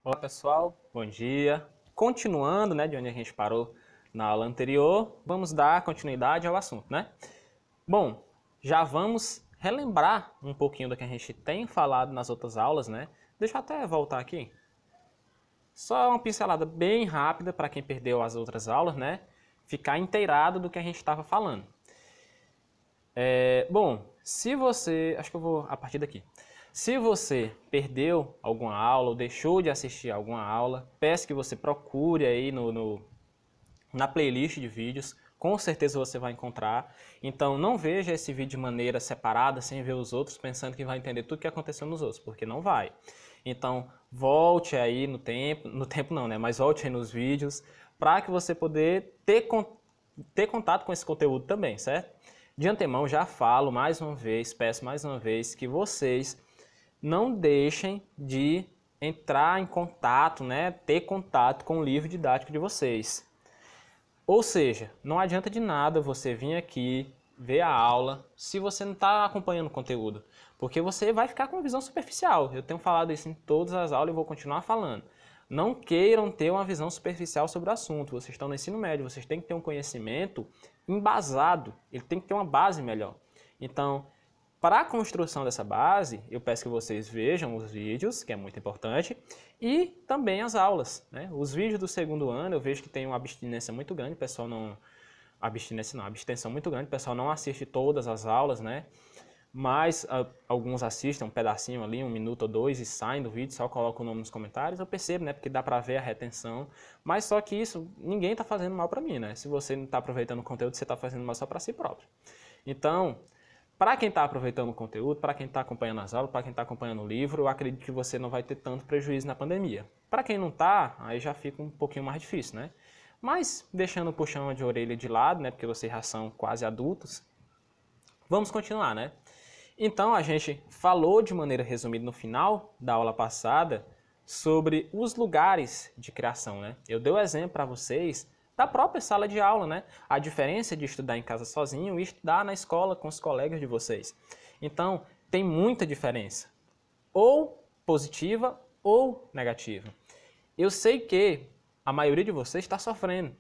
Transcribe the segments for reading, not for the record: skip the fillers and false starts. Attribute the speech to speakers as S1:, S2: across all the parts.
S1: Olá pessoal, bom dia. Continuando, de onde a gente parou na aula anterior, vamos dar continuidade ao assunto, Bom, já vamos relembrar um pouquinho do que a gente tem falado nas outras aulas, Deixa eu até voltar aqui. Só uma pincelada bem rápida para quem perdeu as outras aulas, Ficar inteirado do que a gente estava falando. Bom, se você... Acho que eu vou a partir daqui. Se você perdeu alguma aula ou deixou de assistir alguma aula, peço que você procure aí na playlist de vídeos. Com certeza você vai encontrar. Então não veja esse vídeo de maneira separada, sem ver os outros, pensando que vai entender tudo o que aconteceu nos outros, porque não vai. Então volte aí no tempo não, mas volte aí nos vídeos, para que você poder ter contato com esse conteúdo também, certo? De antemão já falo mais uma vez, peço mais uma vez que vocês não deixem de entrar em contato, ter contato com o livro didático de vocês. Ou seja, não adianta de nada você vir aqui, ver a aula, se você não está acompanhando o conteúdo, porque você vai ficar com uma visão superficial. Eu tenho falado isso em todas as aulas e vou continuar falando. Não queiram ter uma visão superficial sobre o assunto. Vocês estão no ensino médio, vocês têm que ter um conhecimento embasado, ele tem que ter uma base melhor. Então, para a construção dessa base, eu peço que vocês vejam os vídeos, que é muito importante, e também as aulas. Os vídeos do segundo ano, eu vejo que tem uma abstinência muito grande, o pessoal não... abstenção muito grande, o pessoal não assiste todas as aulas, Mas alguns assistem um pedacinho ali, 1 minuto ou 2, e saem do vídeo, só colocam o nome nos comentários. Eu percebo, porque dá pra ver a retenção. Mas só que isso, ninguém tá fazendo mal pra mim, Se você não tá aproveitando o conteúdo, você tá fazendo mal só pra si próprio. Então, para quem está aproveitando o conteúdo, para quem está acompanhando as aulas, para quem está acompanhando o livro, eu acredito que você não vai ter tanto prejuízo na pandemia. Para quem não está, aí já fica um pouquinho mais difícil, Mas, deixando o puxão de orelha de lado, porque vocês já são quase adultos, vamos continuar, Então, a gente falou de maneira resumida no final da aula passada sobre os lugares de criação, Eu dei o exemplo para vocês da própria sala de aula, A diferença de estudar em casa sozinho e estudar na escola com os colegas de vocês. Então, tem muita diferença. Ou positiva ou negativa. Eu sei que a maioria de vocês está sofrendo.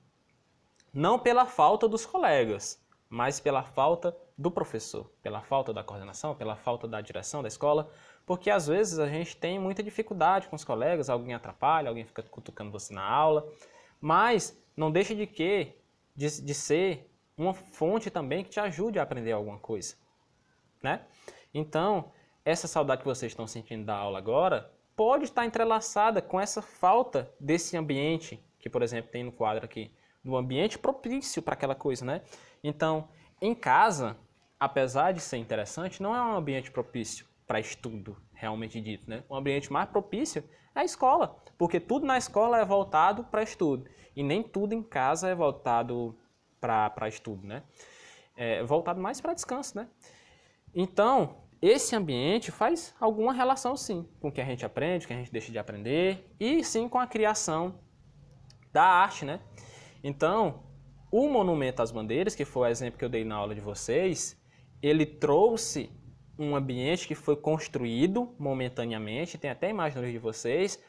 S1: Não pela falta dos colegas, mas pela falta do professor, pela falta da coordenação, pela falta da direção da escola, porque às vezes a gente tem muita dificuldade com os colegas, alguém atrapalha, alguém fica cutucando você na aula, mas não deixa de ser uma fonte também que te ajude a aprender alguma coisa, Então, essa saudade que vocês estão sentindo da aula agora pode estar entrelaçada com essa falta desse ambiente, que por exemplo tem no quadro aqui, do ambiente propício para aquela coisa, Então, em casa, apesar de ser interessante, não é um ambiente propício para estudo, realmente dito, O ambiente mais propício é a escola, porque tudo na escola é voltado para estudo, e nem tudo em casa é voltado para estudo, É voltado mais para descanso, Então, esse ambiente faz alguma relação, sim, com o que a gente aprende, o que a gente deixa de aprender, e sim com a criação da arte, Então, o Monumento às Bandeiras, que foi o exemplo que eu dei na aula de vocês, ele trouxe um ambiente que foi construído momentaneamente, tem até imagem no livro de vocês,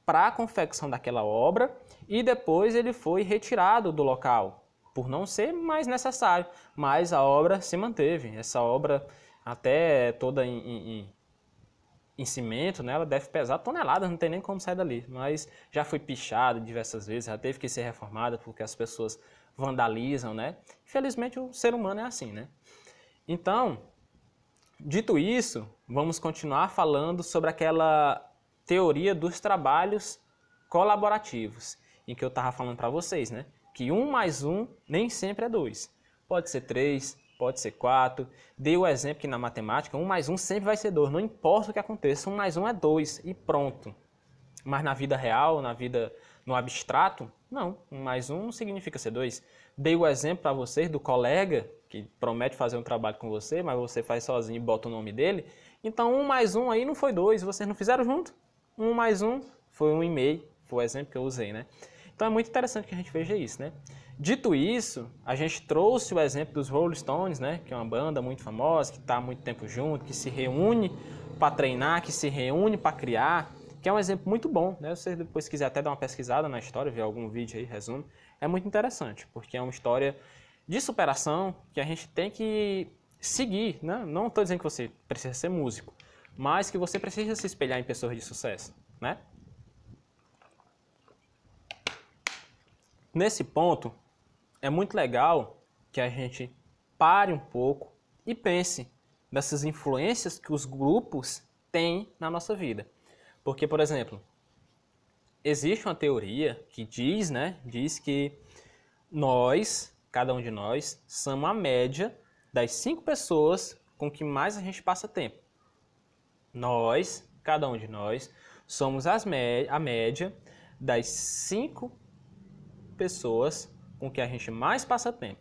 S1: para a confecção daquela obra, e depois ele foi retirado do local, por não ser mais necessário, mas a obra se manteve. Essa obra, até toda em cimento, ela deve pesar toneladas, não tem nem como sair dali, mas já foi pichada diversas vezes, já teve que ser reformada porque as pessoas vandalizam, Infelizmente o ser humano é assim, Então, dito isso, vamos continuar falando sobre aquela teoria dos trabalhos colaborativos, em que eu estava falando para vocês, que 1 mais 1 nem sempre é 2. Pode ser 3, pode ser 4. Dei o exemplo que na matemática 1 mais 1 sempre vai ser 2, não importa o que aconteça, 1 mais 1 é 2 e pronto. Mas na vida real, no abstrato, não, 1 mais 1 não significa ser 2. Dei o exemplo para vocês do colega que promete fazer um trabalho com você, mas você faz sozinho e bota o nome dele. Então 1 mais 1 aí não foi 2, vocês não fizeram junto? 1 mais 1 foi 1,5, foi o exemplo que eu usei, Então é muito interessante que a gente veja isso, Dito isso, a gente trouxe o exemplo dos Rolling Stones, que é uma banda muito famosa, que está há muito tempo junto, que se reúne para treinar, que se reúne para criar, que é um exemplo muito bom, né? Se você depois quiser até dar uma pesquisada na história, ver algum vídeo aí, resumo, é muito interessante, porque é uma história de superação que a gente tem que seguir, né? Não estou dizendo que você precisa ser músico, mas que você precisa se espelhar em pessoas de sucesso, né? Nesse ponto, é muito legal que a gente pare um pouco e pense nessas influências que os grupos têm na nossa vida. Porque, por exemplo, existe uma teoria que diz, né, diz que nós, cada um de nós, somos a média das 5 pessoas com que mais a gente passa tempo. Nós, cada um de nós, somos a média das 5 pessoas com que a gente mais passa tempo.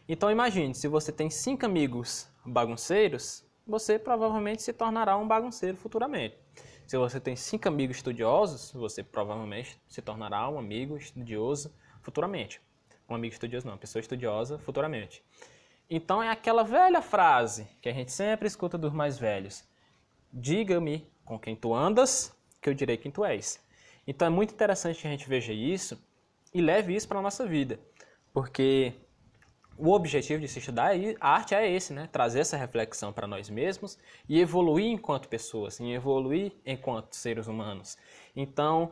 S1: Então imagine, se você tem 5 amigos bagunceiros, você provavelmente se tornará um bagunceiro futuramente. Se você tem 5 amigos estudiosos, você provavelmente se tornará um amigo estudioso futuramente. Um amigo estudioso não, uma pessoa estudiosa futuramente. Então é aquela velha frase que a gente sempre escuta dos mais velhos. Diga-me com quem tu andas, que eu direi quem tu és. Então é muito interessante que a gente veja isso e leve isso para a nossa vida. Porque o objetivo de se estudar a arte é esse, né? Trazer essa reflexão para nós mesmos e evoluir enquanto pessoas, e evoluir enquanto seres humanos. Então,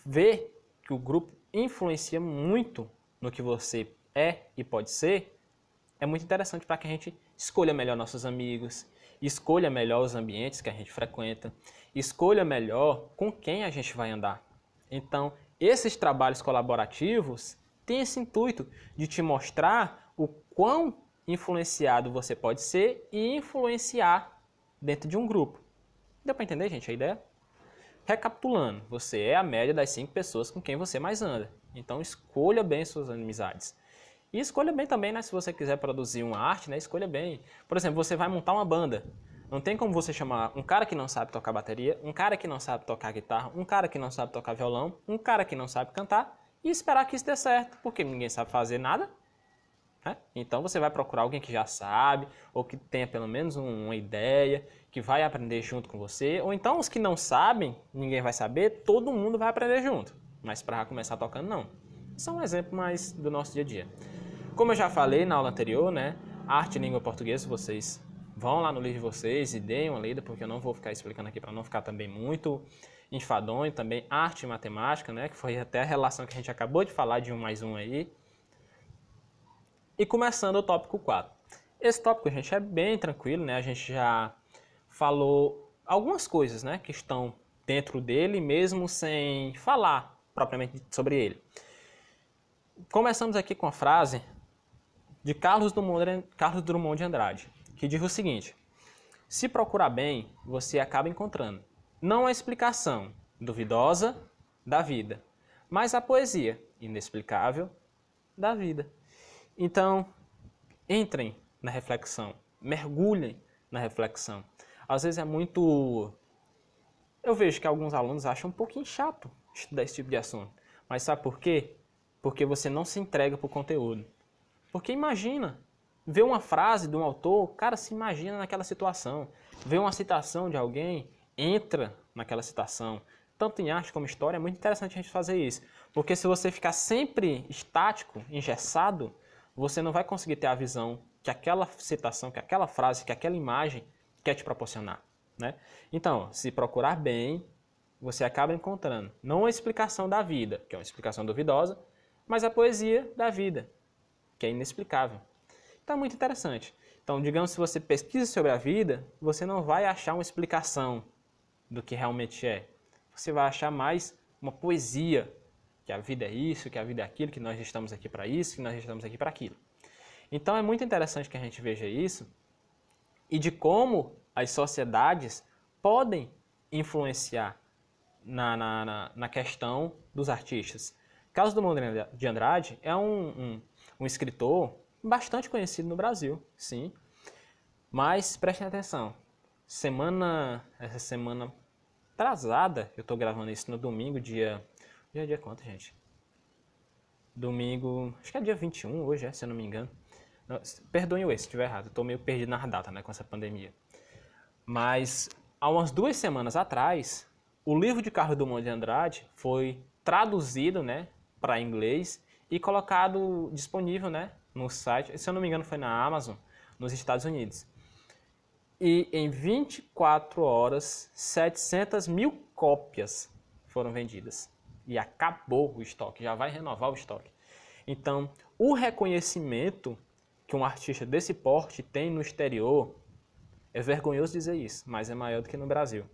S1: ver que o grupo influencia muito no que você é e pode ser, é muito interessante para que a gente escolha melhor nossos amigos, escolha melhor os ambientes que a gente frequenta, escolha melhor com quem a gente vai andar. Então, esses trabalhos colaborativos têm esse intuito de te mostrar o quão influenciado você pode ser e influenciar dentro de um grupo. Deu para entender, gente, a ideia? Recapitulando, você é a média das 5 pessoas com quem você mais anda. Então, escolha bem suas amizades. E escolha bem também, né, se você quiser produzir uma arte, né, escolha bem. Por exemplo, você vai montar uma banda. Não tem como você chamar um cara que não sabe tocar bateria, um cara que não sabe tocar guitarra, um cara que não sabe tocar violão, um cara que não sabe cantar e esperar que isso dê certo, porque ninguém sabe fazer nada. Né? Então você vai procurar alguém que já sabe, ou que tenha pelo menos uma ideia, que vai aprender junto com você. Ou então os que não sabem, ninguém vai saber, todo mundo vai aprender junto. Mas para começar tocando, não. Isso é um exemplo mais do nosso dia a dia. Como eu já falei na aula anterior, né? Arte e língua portuguesa, vocês vão lá no livro de vocês e deem uma lida, porque eu não vou ficar explicando aqui para não ficar também muito enfadonho. Também arte e matemática, né? Que foi até a relação que a gente acabou de falar de 1 mais 1 aí. E começando o tópico 4. Esse tópico, gente, é bem tranquilo, né? A gente já falou algumas coisas, né? Que estão dentro dele, mesmo sem falar propriamente sobre ele. Começamos aqui com a frase de Carlos Drummond de Andrade, que diz o seguinte: se procurar bem, você acaba encontrando não a explicação duvidosa da vida, mas a poesia inexplicável da vida. Então, entrem na reflexão, mergulhem na reflexão. Às vezes é muito... Eu vejo que alguns alunos acham um pouquinho chato estudar esse tipo de assunto. Mas sabe por quê? Porque você não se entrega para o conteúdo. Porque imagina, ver uma frase de um autor, o cara se imagina naquela situação. Ver uma citação de alguém, entra naquela citação. Tanto em arte como em história, é muito interessante a gente fazer isso. Porque se você ficar sempre estático, engessado, você não vai conseguir ter a visão que aquela citação, que aquela frase, que aquela imagem quer te proporcionar. Né? Então, se procurar bem, você acaba encontrando não a explicação da vida, que é uma explicação duvidosa, mas a poesia da vida, que é inexplicável. Então é muito interessante. Então, digamos, se você pesquisa sobre a vida, você não vai achar uma explicação do que realmente é. Você vai achar mais uma poesia, que a vida é isso, que a vida é aquilo, que nós estamos aqui para isso, que nós estamos aqui para aquilo. Então é muito interessante que a gente veja isso e de como as sociedades podem influenciar na questão dos artistas. Carlos Drummond de Andrade é um escritor bastante conhecido no Brasil, sim. Mas prestem atenção, essa semana atrasada, eu estou gravando isso no domingo, dia quanto, gente? Domingo, acho que é dia 21 hoje, se eu não me engano. Não, perdoem se estiver errado, eu estou meio perdido na data, né, com essa pandemia. Mas há umas 2 semanas atrás, o livro de Carlos Drummond de Andrade foi traduzido, né, para inglês e colocado disponível, né, no site, se eu não me engano foi na Amazon, nos Estados Unidos. E em 24 horas, 700 mil cópias foram vendidas. E acabou o estoque, já vai renovar o estoque. Então, o reconhecimento que um artista desse porte tem no exterior, é vergonhoso dizer isso, mas é maior do que no Brasil.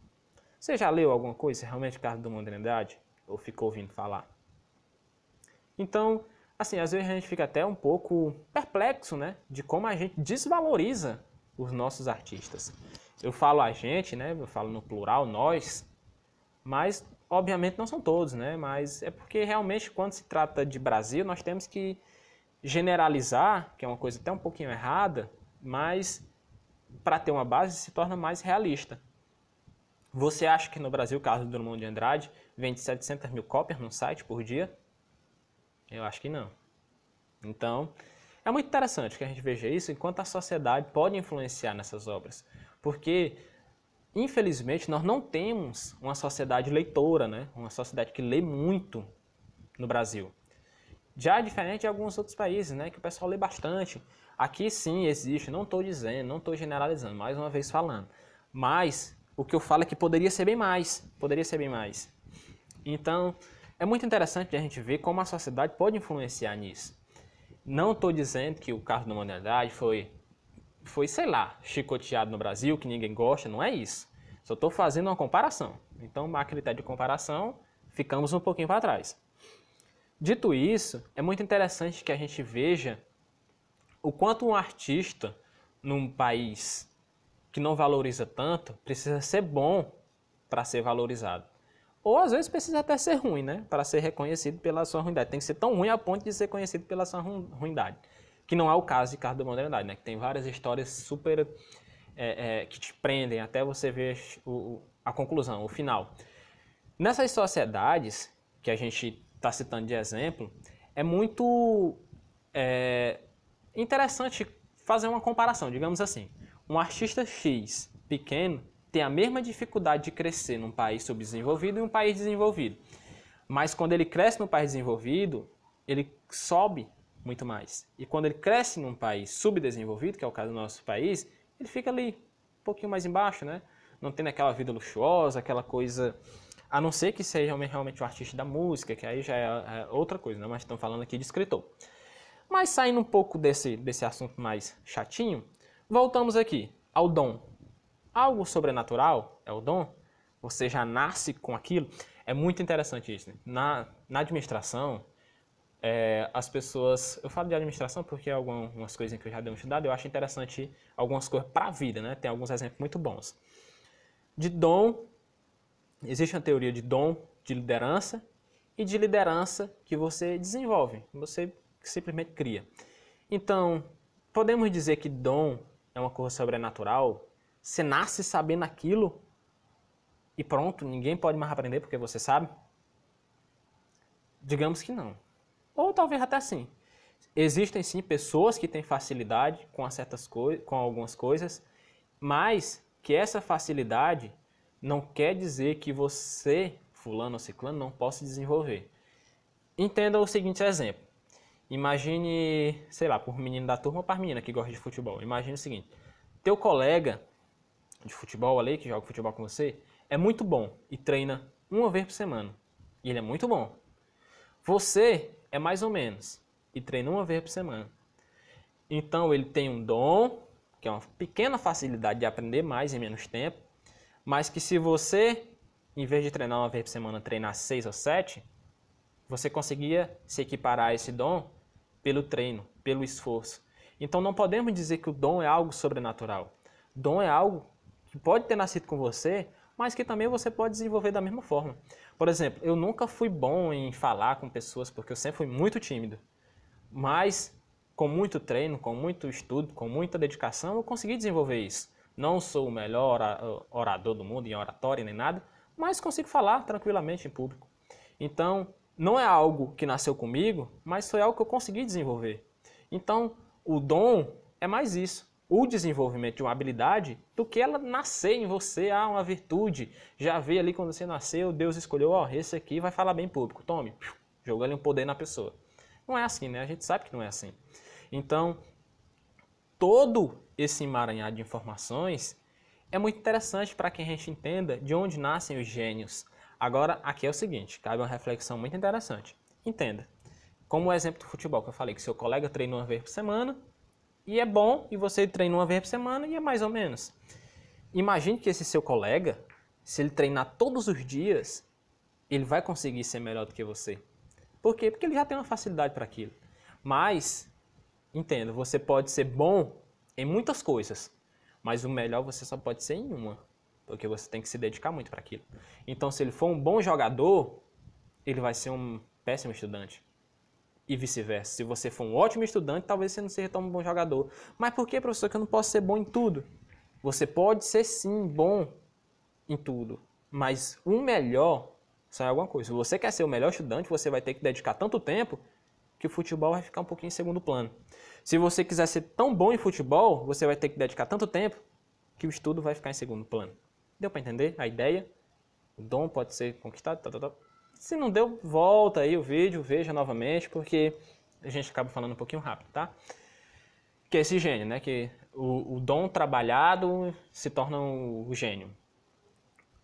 S1: Você já leu alguma coisa realmente Carlos Drummond de Andrade? Ou ficou ouvindo falar? Então, assim, às vezes a gente fica até um pouco perplexo, né? De como a gente desvaloriza os nossos artistas. Eu falo a gente, né? Eu falo no plural, nós, mas obviamente não são todos, né? Mas é porque realmente quando se trata de Brasil, nós temos que generalizar, que é uma coisa até um pouquinho errada, mas para ter uma base se torna mais realista. Você acha que no Brasil, Carlos Drummond de Andrade vende 700 mil cópias num site por dia? Eu acho que não. Então, é muito interessante que a gente veja isso, enquanto a sociedade pode influenciar nessas obras. Porque, infelizmente, nós não temos uma sociedade leitora, né? Uma sociedade que lê muito no Brasil. Já é diferente de alguns outros países, né? Que o pessoal lê bastante. Aqui sim existe, não estou dizendo, não estou generalizando, mais uma vez falando. Mas o que eu falo é que poderia ser bem mais. Poderia ser bem mais. Então, é muito interessante a gente ver como a sociedade pode influenciar nisso. Não estou dizendo que o Carlos Drummond de Andrade foi, sei lá, chicoteado no Brasil, que ninguém gosta, não é isso. Só estou fazendo uma comparação. Então, a critério de comparação, ficamos um pouquinho para trás. Dito isso, é muito interessante que a gente veja o quanto um artista num país que não valoriza tanto precisa ser bom para ser valorizado. Ou às vezes precisa até ser ruim, né? Para ser reconhecido pela sua ruindade. Tem que ser tão ruim a ponto de ser conhecido pela sua ruindade. Que não é o caso de Carlos Drummond de Andrade, né? Que tem várias histórias super que te prendem até você ver a conclusão, o final. Nessas sociedades que a gente está citando de exemplo, é muito interessante fazer uma comparação, digamos assim. Um artista X pequeno tem a mesma dificuldade de crescer num país subdesenvolvido e um país desenvolvido. Mas quando ele cresce no país desenvolvido, ele sobe muito mais. E quando ele cresce num país subdesenvolvido, que é o caso do nosso país, ele fica ali um pouquinho mais embaixo, né? Não tendo aquela vida luxuosa, aquela coisa... A não ser que seja realmente um artista da música, que aí já é outra coisa, né? Mas estamos falando aqui de escritor. Mas saindo um pouco desse assunto mais chatinho, voltamos aqui ao dom. Algo sobrenatural é o dom? Você já nasce com aquilo? É muito interessante isso, né? Na administração, as pessoas... Eu falo de administração porque algumas coisas que eu já dei uma estudada, eu acho interessante algumas coisas para a vida, né? Tem alguns exemplos muito bons. De dom, existe uma teoria de dom, de liderança, e de liderança que você desenvolve, você simplesmente cria. Então, podemos dizer que dom é uma coisa sobrenatural? Você nasce sabendo aquilo e pronto, ninguém pode mais aprender porque você sabe? Digamos que não. Ou talvez até sim. Existem sim pessoas que têm facilidade com algumas coisas, mas que essa facilidade não quer dizer que você, fulano ou ciclano, não possa desenvolver. Entenda o seguinte exemplo. Imagine, sei lá, por menino da turma ou para menina que gosta de futebol. Imagine o seguinte. Teu colega de futebol ali, que joga futebol com você, é muito bom e treina uma vez por semana. E ele é muito bom. Você é mais ou menos e treina uma vez por semana. Então ele tem um dom, que é uma pequena facilidade de aprender mais em menos tempo, mas que se você, em vez de treinar uma vez por semana, treinar 6 ou 7, você conseguia se equiparar a esse dom pelo treino, pelo esforço. Então não podemos dizer que o dom é algo sobrenatural. Dom é algo que pode ter nascido com você, mas que também você pode desenvolver da mesma forma. Por exemplo, eu nunca fui bom em falar com pessoas porque eu sempre fui muito tímido. Mas com muito treino, com muito estudo, com muita dedicação, eu consegui desenvolver isso. Não sou o melhor orador do mundo em oratória nem nada, mas consigo falar tranquilamente em público. Então, não é algo que nasceu comigo, mas foi algo que eu consegui desenvolver. Então, o dom é mais isso. o desenvolvimento de uma habilidade do que ela nascer em você, uma virtude. Já veio ali quando você nasceu, Deus escolheu, esse aqui vai falar bem em público, tome, jogou ali um poder na pessoa. Não é assim, né? A gente sabe que não é assim. Então, todo esse emaranhado de informações é muito interessante para que a gente entenda de onde nascem os gênios. Agora, aqui é o seguinte, cabe uma reflexão muito interessante. Entenda, como o exemplo do futebol que eu falei, que seu colega treina uma vez por semana, e é bom, e você treina uma vez por semana, e é mais ou menos. Imagine que esse seu colega, se ele treinar todos os dias, ele vai conseguir ser melhor do que você. Por quê? Porque ele já tem uma facilidade para aquilo. Mas, entenda, você pode ser bom em muitas coisas, mas o melhor você só pode ser em uma, porque você tem que se dedicar muito para aquilo. Então, se ele for um bom jogador, ele vai ser um péssimo estudante. E vice-versa. Se você for um ótimo estudante, talvez você não seja tão bom jogador. Mas por que, professor, que eu não posso ser bom em tudo? Você pode ser, sim, bom em tudo, mas o melhor só é alguma coisa. Se você quer ser o melhor estudante, você vai ter que dedicar tanto tempo que o futebol vai ficar um pouquinho em segundo plano. Se você quiser ser tão bom em futebol, você vai ter que dedicar tanto tempo que o estudo vai ficar em segundo plano. Deu para entender a ideia? O dom pode ser conquistado, Se não deu, volta aí o vídeo, veja novamente, porque a gente acaba falando um pouquinho rápido, tá? Que é esse gênio, né? Que o dom trabalhado se torna o gênio.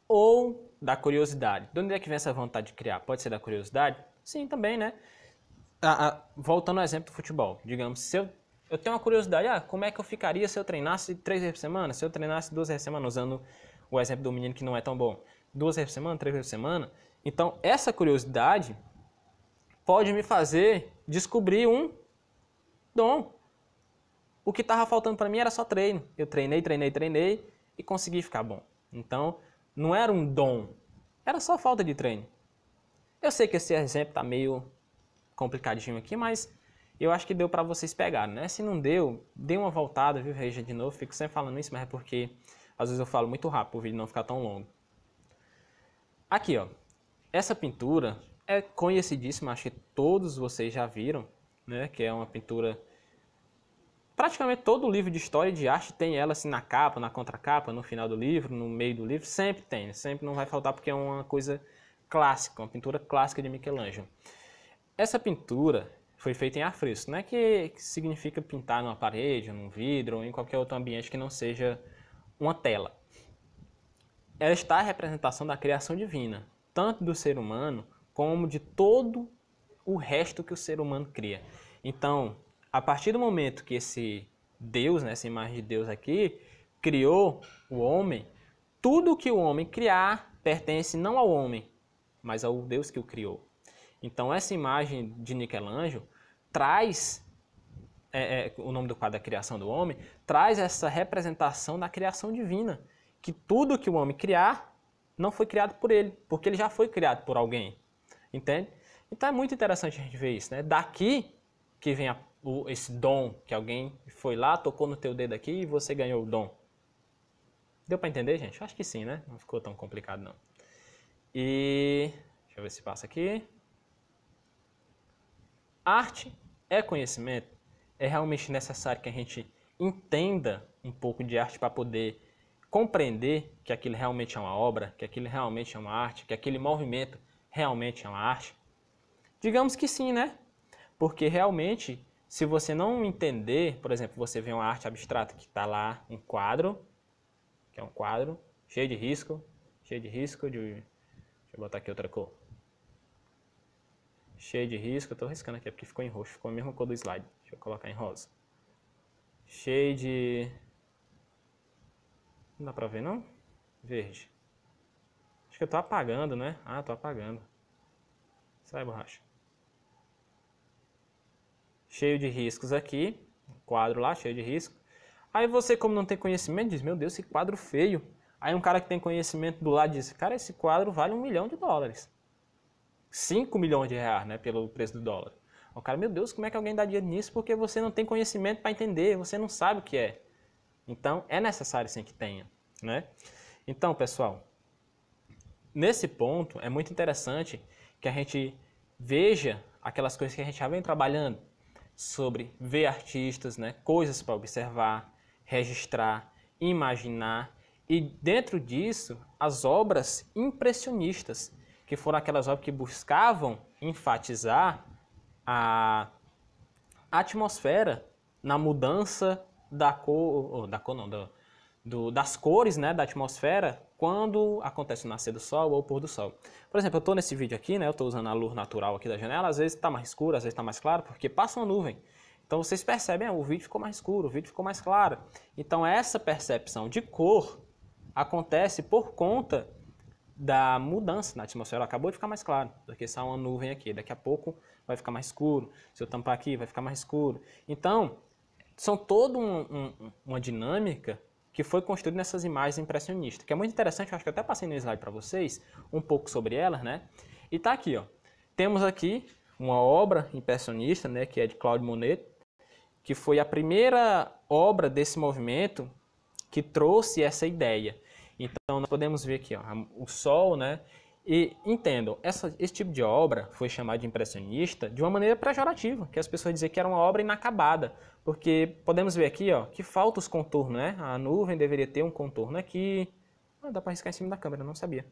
S1: Ou da curiosidade. De onde é que vem essa vontade de criar? Pode ser da curiosidade? Sim, também, né? Voltando ao exemplo do futebol. Digamos, se eu tenho uma curiosidade, como é que eu ficaria se eu treinasse 3 vezes por semana? Se eu treinasse 2 vezes por semana, usando o exemplo do menino que não é tão bom. 2 vezes por semana, 3 vezes por semana. Então, essa curiosidade pode me fazer descobrir um dom. O que estava faltando para mim era só treino. Eu treinei e consegui ficar bom. Então, não era um dom, era só falta de treino. Eu sei que esse exemplo está meio complicadinho aqui, mas eu acho que deu para vocês pegarem, né? Se não deu, dê uma voltada, viu? Veja de novo. Fico sempre falando isso, mas é porque às vezes eu falo muito rápido para o vídeo não ficar tão longo. Aqui, ó. Essa pintura é conhecidíssima, acho que todos vocês já viram, né? Que é uma pintura... Praticamente todo livro de história e de arte tem ela assim na capa, na contracapa, no final do livro, no meio do livro, sempre tem, sempre não vai faltar porque é uma coisa clássica, uma pintura clássica de Michelangelo. Essa pintura foi feita em ar fresco, né? Que significa pintar numa parede, num vidro ou em qualquer outro ambiente que não seja uma tela. Ela está a representação da criação divina, tanto do ser humano como de todo o resto que o ser humano cria. Então, a partir do momento que esse Deus, né, essa imagem de Deus aqui, criou o homem, tudo que o homem criar pertence não ao homem, mas ao Deus que o criou. Então, essa imagem de Michelangelo traz, o nome do quadro da criação do homem, traz essa representação da criação divina, que tudo que o homem criar não foi criado por ele, porque ele já foi criado por alguém, entende? Então, é muito interessante a gente ver isso, né? Daqui que vem esse dom, que alguém foi lá, tocou no teu dedo aqui e você ganhou o dom. Deu para entender, gente? Acho que sim, né? Não ficou tão complicado, não. E... deixa eu ver se passa aqui. Arte é conhecimento. É realmente necessário que a gente entenda um pouco de arte para poder compreender que aquilo realmente é uma obra, que aquilo realmente é uma arte, que aquele movimento realmente é uma arte. Digamos que sim, né? Porque realmente, se você não entender, por exemplo, você vê uma arte abstrata que está lá, um quadro, que é um quadro cheio de risco, deixa eu botar aqui outra cor. Cheio de risco, eu estou riscando aqui porque ficou em roxo, ficou a mesma cor do slide. Deixa eu colocar em rosa. Cheio de... não dá pra ver não? Verde. Acho que eu tô apagando, né? Ah, tô apagando. Sai, borracha. Cheio de riscos aqui. Quadro lá, cheio de risco. Aí você, como não tem conhecimento, diz, meu Deus, esse quadro feio. Aí um cara que tem conhecimento do lado diz, cara, esse quadro vale $1 milhão. 5 milhões de reais, né, pelo preço do dólar. O cara, meu Deus, como é que alguém dá dinheiro nisso? Porque você não tem conhecimento para entender, você não sabe o que é. Então, é necessário sim que tenha, né? Então, pessoal, nesse ponto é muito interessante que a gente veja aquelas coisas que a gente já vem trabalhando sobre ver artistas, né, coisas para observar, registrar, imaginar, e dentro disso, as obras impressionistas, que foram aquelas obras que buscavam enfatizar a atmosfera na mudança da cor, das cores, né, da atmosfera quando acontece o nascer do sol ou o pôr do sol. Por exemplo, eu estou nesse vídeo aqui, né, eu estou usando a luz natural aqui da janela, às vezes está mais escuro, às vezes está mais claro, porque passa uma nuvem. Então vocês percebem, o vídeo ficou mais escuro, o vídeo ficou mais claro. Então essa percepção de cor acontece por conta da mudança na atmosfera. Acabou de ficar mais claro, porque só uma nuvem aqui. Daqui a pouco vai ficar mais escuro. Se eu tampar aqui, vai ficar mais escuro. Então, são toda uma dinâmica que foi construída nessas imagens impressionistas, que é muito interessante. Eu acho que eu até passei no slide para vocês um pouco sobre elas, né? E tá aqui, ó. Temos aqui uma obra impressionista, né, que é de Claude Monet, que foi a primeira obra desse movimento que trouxe essa ideia. Então, nós podemos ver aqui, ó, o sol, né? E entendam, esse tipo de obra foi chamada de impressionista de uma maneira pejorativa, que as pessoas diziam que era uma obra inacabada, porque podemos ver aqui, ó, que falta os contornos, né? A nuvem deveria ter um contorno aqui. Ah, dá para riscar em cima da câmera, não sabia.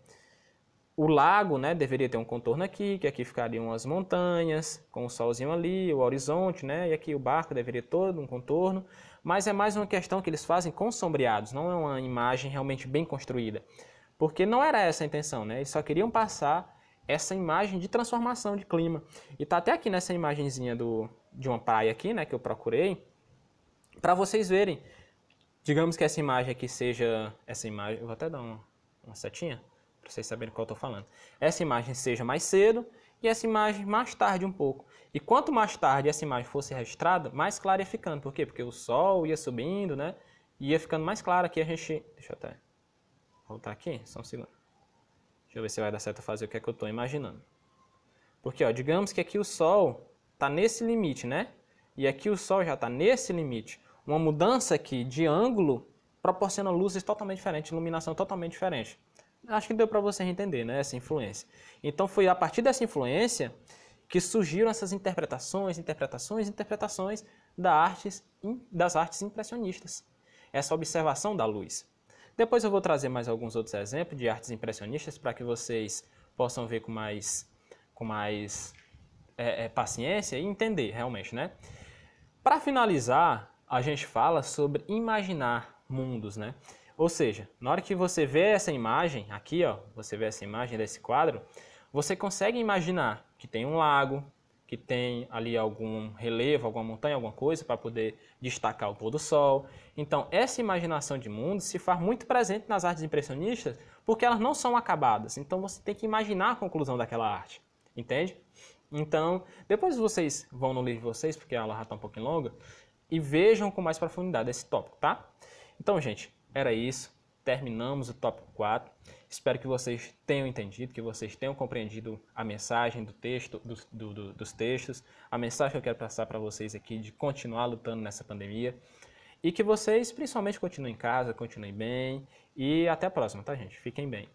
S1: O lago, né, deveria ter um contorno aqui, que aqui ficariam as montanhas, com o solzinho ali, o horizonte, né? E aqui o barco deveria ter todo um contorno. Mas é mais uma questão que eles fazem com sombreados, não é uma imagem realmente bem construída. Porque não era essa a intenção, né? Eles só queriam passar essa imagem de transformação de clima. E tá até aqui nessa imagenzinha de uma praia aqui, né, que eu procurei, para vocês verem. Digamos que essa imagem aqui seja, essa imagem, eu vou até dar uma setinha, para vocês saberem qual eu estou falando. Essa imagem seja mais cedo e essa imagem mais tarde um pouco. E quanto mais tarde essa imagem fosse registrada, mais clara ia ficando. Por quê? Porque o sol ia subindo, né? E ia ficando mais claro. Aqui a gente... Deixa eu até voltar aqui, só um segundo. Deixa eu ver se vai dar certo fazer o que é que eu estou imaginando. Porque, ó, digamos que aqui o sol está nesse limite, né? E aqui o sol já está nesse limite. Uma mudança aqui de ângulo proporciona luzes totalmente diferentes, iluminação totalmente diferente. Acho que deu para você entender, né, essa influência. Então foi a partir dessa influência que surgiram essas interpretações das artes impressionistas. Essa observação da luz. Depois eu vou trazer mais alguns outros exemplos de artes impressionistas para que vocês possam ver com mais paciência e entender realmente, né? Para finalizar, a gente fala sobre imaginar mundos, né? Ou seja, na hora que você vê essa imagem, aqui, ó, você vê essa imagem desse quadro, você consegue imaginar que tem um lago, que tem ali algum relevo, alguma montanha, alguma coisa para poder destacar o pôr do sol. Então, essa imaginação de mundo se faz muito presente nas artes impressionistas, porque elas não são acabadas. Então, você tem que imaginar a conclusão daquela arte, entende? Então, depois vocês vão no livro de vocês, porque a aula já está um pouquinho longa, e vejam com mais profundidade esse tópico, tá? Então, gente, era isso. Terminamos o tópico 4. Espero que vocês tenham entendido, que vocês tenham compreendido a mensagem do texto, dos textos, a mensagem que eu quero passar para vocês aqui de continuar lutando nessa pandemia e que vocês, principalmente, continuem em casa, continuem bem e até a próxima, tá, gente? Fiquem bem.